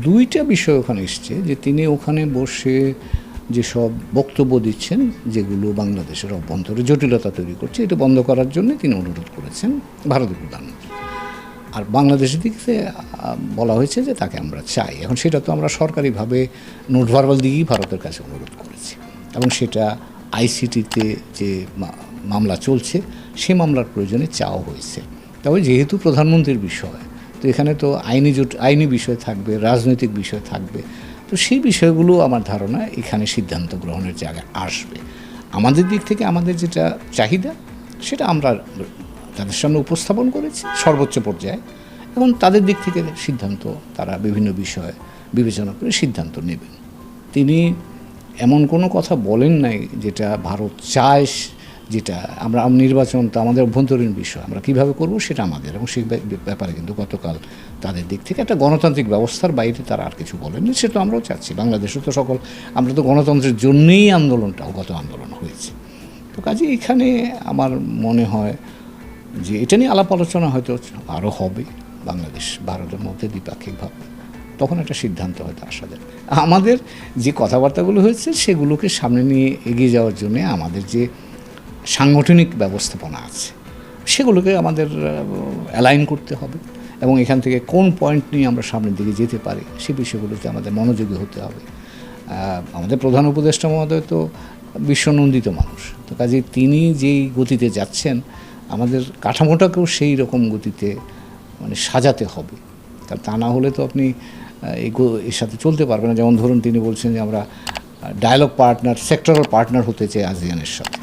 দুইটা বিষয় ওখানে এসছে যে তিনি ওখানে বসে যেসব বক্তব্য দিচ্ছেন যেগুলো বাংলাদেশের অভ্যন্তরে জটিলতা তৈরি করছে এটা বন্ধ করার জন্য তিনি অনুরোধ করেছেন ভারতের প্রধানমন্ত্রী। আর বাংলাদেশের দিক থেকে বলা হয়েছে যে তাকে আমরা চাই। এখন সেটা তো আমরা সরকারিভাবে নোট ভার্বাল দিয়েই ভারতের কাছে অনুরোধ করেছি এবং সেটা আইসিটিতে যে মামলা চলছে সেই মামলার প্রয়োজনে চাওয়া হয়েছে। তবে যেহেতু প্রধানমন্ত্রীর বিষয় তো এখানে তো আইনি বিষয় থাকবে, রাজনৈতিক বিষয় থাকবে, তো সেই বিষয়গুলো আমার ধারণা এখানে সিদ্ধান্ত গ্রহণের জায়গায় আসবে। আমাদের দিক থেকে আমাদের যেটা চাহিদা সেটা আমরা তাদের সামনে উপস্থাপন করেছি সর্বোচ্চ পর্যায়ে এবং তাদের দিক থেকে সিদ্ধান্ত তারা বিভিন্ন বিষয় বিবেচনা করে সিদ্ধান্ত নেবেন। তিনি এমন কোনো কথা বলেন নাই যেটা ভারত চায়, যেটা আমরা নির্বাচন তো আমাদের অভ্যন্তরীণ বিষয়, আমরা কীভাবে করব সেটা আমাদের, এবং সেই ব্যাপারে কিন্তু গতকাল তাদের দিক থেকে একটা গণতান্ত্রিক ব্যবস্থার বাইরে তারা আর কিছু বলেননি। সেটা আমরাও চাচ্ছি। বাংলাদেশে তো আমরা তো গণতন্ত্রের জন্যেই গত আন্দোলন হয়েছে। তো কাজে এখানে আমার মনে হয় যে এটা নিয়ে আলাপ আলোচনা হয়তো আরও হবে বাংলাদেশ ভারতের মধ্যে দ্বিপাক্ষিকভাবে, তখন একটা সিদ্ধান্ত হয়তো আসা যাবে। আমাদের যে কথাবার্তাগুলো হয়েছে সেগুলোকে সামনে নিয়ে এগিয়ে যাওয়ার জন্যে আমাদের যে সাংগঠনিক ব্যবস্থাপনা আছে সেগুলোকে আমাদের অ্যালাইন করতে হবে এবং এখান থেকে কোন পয়েন্ট নিয়ে আমরা সামনের দিকে যেতে পারি সে বিষয়গুলোতে আমাদের মনোযোগী হতে হবে। আমাদের প্রধান উপদেষ্টা মহোদয় তো বিশ্বনন্দিত মানুষ, তো কাজে তিনি যেই গতিতে যাচ্ছেন আমাদের কাঠামোটাকেও সেই রকম গতিতে সাজাতে হবে। কারণ তা না হলে তো আপনি এর সাথে চলতে পারবেন না। যেমন ধরুন তিনি বলছেন যে আমরা ডায়ালগ পার্টনার, সেক্টরাল পার্টনার হতে চাই আসিয়ানের সাথে,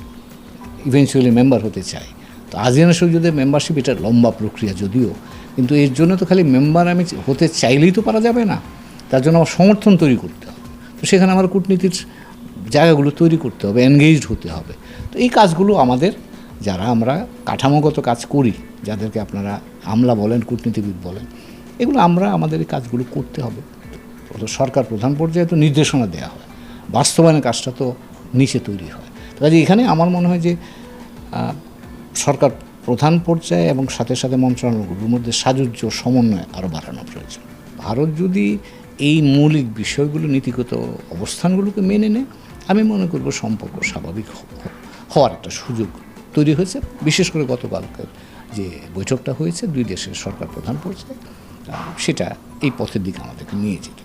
ইভেনচুয়ালি মেম্বার হতে চাই। তো আসিয়ানের সঙ্গে যদি মেম্বারশিপ, এটা লম্বা প্রক্রিয়া যদিও, কিন্তু এর জন্য তো খালি মেম্বার আমি হতে চাইলেই তো পারা যাবে না, তার জন্য আমার সমর্থন তৈরি করতে হবে। তো সেখানে আমার কূটনীতির জায়গাগুলো তৈরি করতে হবে, এনগেজড হতে হবে। তো এই কাজগুলো আমাদের, যারা আমরা কাঠামোগত কাজ করি, যাদেরকে আপনারা আমলা বলেন, কূটনীতিবিদ বলেন, এগুলো আমাদের এই কাজগুলো করতে হবে। তো সরকার প্রধান পর্যায়ে তো নির্দেশনা দেওয়া হয়, বাস্তবায়নের কাজটা তো নিচে তৈরি হয়। তো কাজে এখানে আমার মনে হয় যে সরকার প্রধান পর্যায়ে এবং সাথে সাথে মন্ত্রণালয়গুলোর মধ্যে সাযুজ্য সমন্বয় আরও বাড়ানো প্রয়োজন। ভারত যদি এই মৌলিক বিষয়গুলো, নীতিগত অবস্থানগুলোকে মেনে নেয়, আমি মনে করব সম্পর্ক স্বাভাবিক হওয়ার একটা সুযোগ তৈরি হয়েছে। বিশেষ করে গতকালকের যে বৈঠকটা হয়েছে দুই দেশের সরকার প্রধান পর্যায়ে, সেটা এই পথের দিকে আমাদেরকে নিয়ে যেতে।